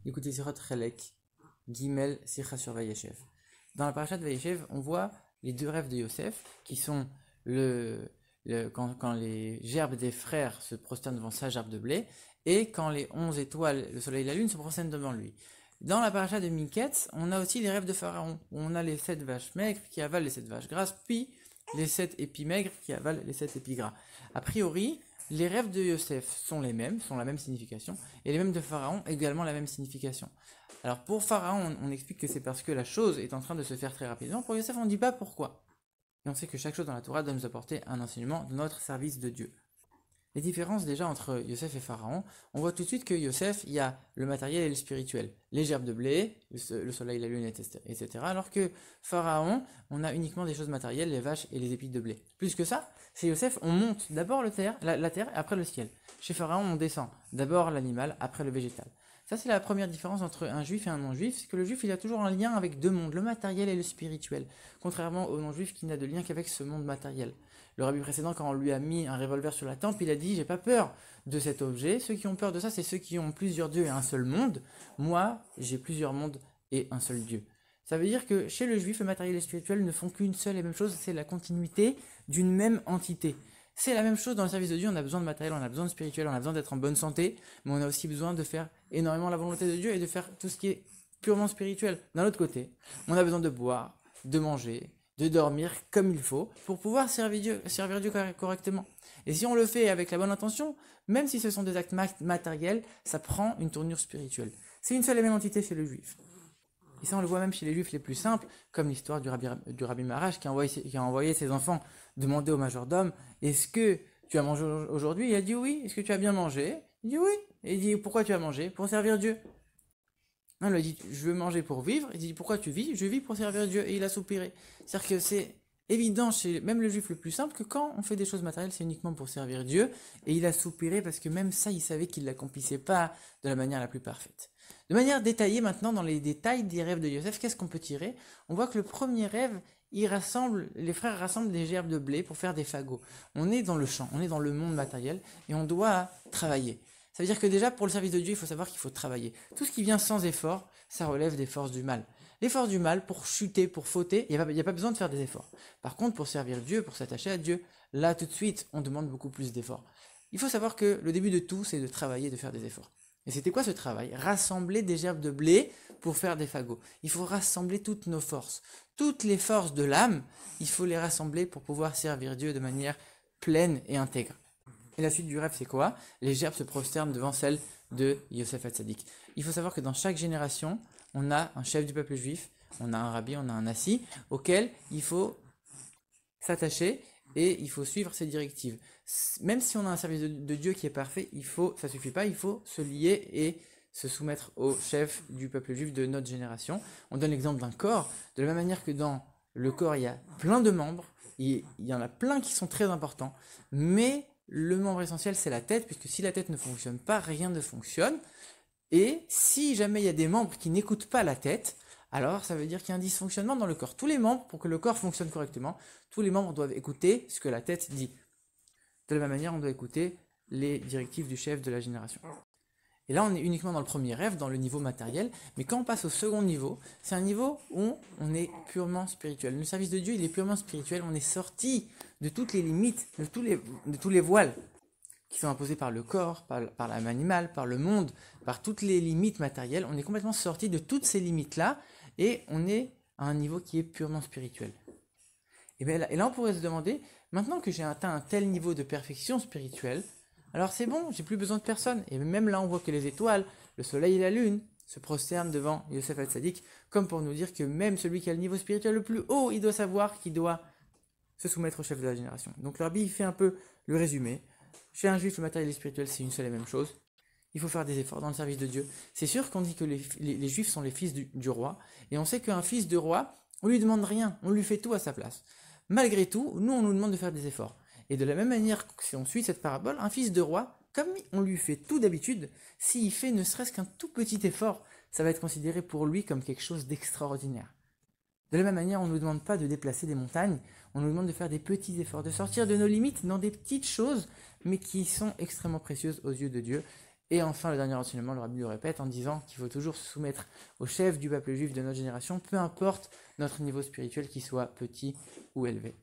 Écoutez Sirot Chelek, Gimel, Sicha sur Vayeshev. Dans la parasha de Vayeshev, on voit les deux rêves de Yosef, qui sont quand les gerbes des frères se prosternent devant sa gerbe de blé, et quand les 11 étoiles, le soleil et la lune, se prosternent devant lui. Dans la paracha de Miketz, on a aussi les rêves de Pharaon, où on a les 7 vaches maigres qui avalent les 7 vaches grasses, puis les 7 épis maigres qui avalent les 7 épis gras. A priori, les rêves de Yosef sont les mêmes, sont la même signification, et les mêmes de Pharaon également la même signification. Alors pour Pharaon, on explique que c'est parce que la chose est en train de se faire très rapidement. Pour Yosef, on ne dit pas pourquoi. Et on sait que chaque chose dans la Torah doit nous apporter un enseignement de notre service de Dieu. Les différences déjà entre Yosef et Pharaon, on voit tout de suite que Yosef, il y a le matériel et le spirituel, les gerbes de blé, le soleil, la lune, etc. Alors que Pharaon, on a uniquement des choses matérielles, les vaches et les épis de blé. Plus que ça, chez Yosef, on monte d'abord la terre et après le ciel. Chez Pharaon, on descend d'abord l'animal, après le végétal. Ça, c'est la première différence entre un juif et un non-juif, c'est que le juif, il a toujours un lien avec deux mondes, le matériel et le spirituel, contrairement au non-juif qui n'a de lien qu'avec ce monde matériel. Le rabbi précédent, quand on lui a mis un revolver sur la tempe, il a dit « J'ai pas peur de cet objet, ceux qui ont peur de ça, c'est ceux qui ont plusieurs dieux et un seul monde. Moi, j'ai plusieurs mondes et un seul Dieu. » Ça veut dire que chez le juif, le matériel et le spirituel ne font qu'une seule et même chose, c'est la continuité d'une même entité. C'est la même chose dans le service de Dieu, on a besoin de matériel, on a besoin de spirituel, on a besoin d'être en bonne santé, mais on a aussi besoin de faire énormément la volonté de Dieu et de faire tout ce qui est purement spirituel. D'un autre côté, on a besoin de boire, de manger, de dormir comme il faut pour pouvoir servir Dieu correctement. Et si on le fait avec la bonne intention, même si ce sont des actes matériels, ça prend une tournure spirituelle. C'est une seule et même entité chez le juif. Et ça, on le voit même chez les juifs les plus simples, comme l'histoire du rabbi Marash qui a envoyé ses enfants demander au majordome « Est-ce que tu as mangé aujourd'hui ?» Il a dit « Oui. » « Est-ce que tu as bien mangé ?» Il dit « Oui. » Et il dit « Pourquoi tu as mangé ?»« Pour servir Dieu. » Non, il a dit « Je veux manger pour vivre. » Il dit « Pourquoi tu vis ?»« Je vis pour servir Dieu. » Et il a soupiré. C'est-à-dire que c'est évident chez même le juif le plus simple que quand on fait des choses matérielles, c'est uniquement pour servir Dieu. Et il a soupiré parce que même ça, il savait qu'il ne l'accomplissait pas de la manière la plus parfaite. De manière détaillée maintenant, dans les détails des rêves de Yosef, qu'est-ce qu'on peut tirer? On voit que le premier rêve, les frères rassemblent des gerbes de blé pour faire des fagots. On est dans le champ, on est dans le monde matériel et on doit travailler. Ça veut dire que déjà, pour le service de Dieu, il faut savoir qu'il faut travailler. Tout ce qui vient sans effort, ça relève des forces du mal. Les forces du mal, pour chuter, pour fauter, il n'y a pas besoin de faire des efforts. Par contre, pour servir Dieu, pour s'attacher à Dieu, là, tout de suite, on demande beaucoup plus d'efforts. Il faut savoir que le début de tout, c'est de travailler, de faire des efforts. Et c'était quoi ce travail? Rassembler des gerbes de blé pour faire des fagots. Il faut rassembler toutes nos forces. Toutes les forces de l'âme, il faut les rassembler pour pouvoir servir Dieu de manière pleine et intègre. Et la suite du rêve, c'est quoi? Les gerbes se prosternent devant celles de Yosef Hatzadik. Il faut savoir que dans chaque génération, on a un chef du peuple juif, on a un rabbi, on a un nassi, auquel il faut s'attacher et il faut suivre ses directives. Même si on a un service de Dieu qui est parfait, ça suffit pas, il faut se lier et se soumettre au chef du peuple juif de notre génération. On donne l'exemple d'un corps, de la même manière que dans le corps, il y a plein de membres, il y en a plein qui sont très importants, mais le membre essentiel, c'est la tête, puisque si la tête ne fonctionne pas, rien ne fonctionne. Et si jamais il y a des membres qui n'écoutent pas la tête, alors ça veut dire qu'il y a un dysfonctionnement dans le corps. Tous les membres, pour que le corps fonctionne correctement, tous les membres doivent écouter ce que la tête dit. De la même manière, on doit écouter les directives du chef de la génération. Et là, on est uniquement dans le premier rêve, dans le niveau matériel, mais quand on passe au second niveau, c'est un niveau où on est purement spirituel. Le service de Dieu, il est purement spirituel, on est sorti de toutes les limites, de tous les voiles qui sont imposés par le corps, par l'âme animale, par le monde, par toutes les limites matérielles. On est complètement sorti de toutes ces limites-là, et on est à un niveau qui est purement spirituel. Et là, on pourrait se demander, maintenant que j'ai atteint un tel niveau de perfection spirituelle, alors c'est bon, j'ai plus besoin de personne. Et même là, on voit que les étoiles, le soleil et la lune se prosternent devant Yosef Hatzadik, comme pour nous dire que même celui qui a le niveau spirituel le plus haut, il doit savoir qu'il doit se soumettre au chef de la génération. Donc le rabbi, il fait un peu le résumé. Chez un juif, le matériel et le spirituel, c'est une seule et même chose. Il faut faire des efforts dans le service de Dieu. C'est sûr qu'on dit que les juifs sont les fils du roi, et on sait qu'un fils de roi, on lui demande rien, on lui fait tout à sa place. Malgré tout, nous, on nous demande de faire des efforts. Et de la même manière, si on suit cette parabole, un fils de roi, comme on lui fait tout d'habitude, s'il fait ne serait-ce qu'un tout petit effort, ça va être considéré pour lui comme quelque chose d'extraordinaire. De la même manière, on ne nous demande pas de déplacer des montagnes, on nous demande de faire des petits efforts, de sortir de nos limites dans des petites choses, mais qui sont extrêmement précieuses aux yeux de Dieu. Et enfin, le dernier enseignement, le rabbi le répète en disant qu'il faut toujours se soumettre au chef du peuple juif de notre génération, peu importe notre niveau spirituel, qu'il soit petit ou élevé.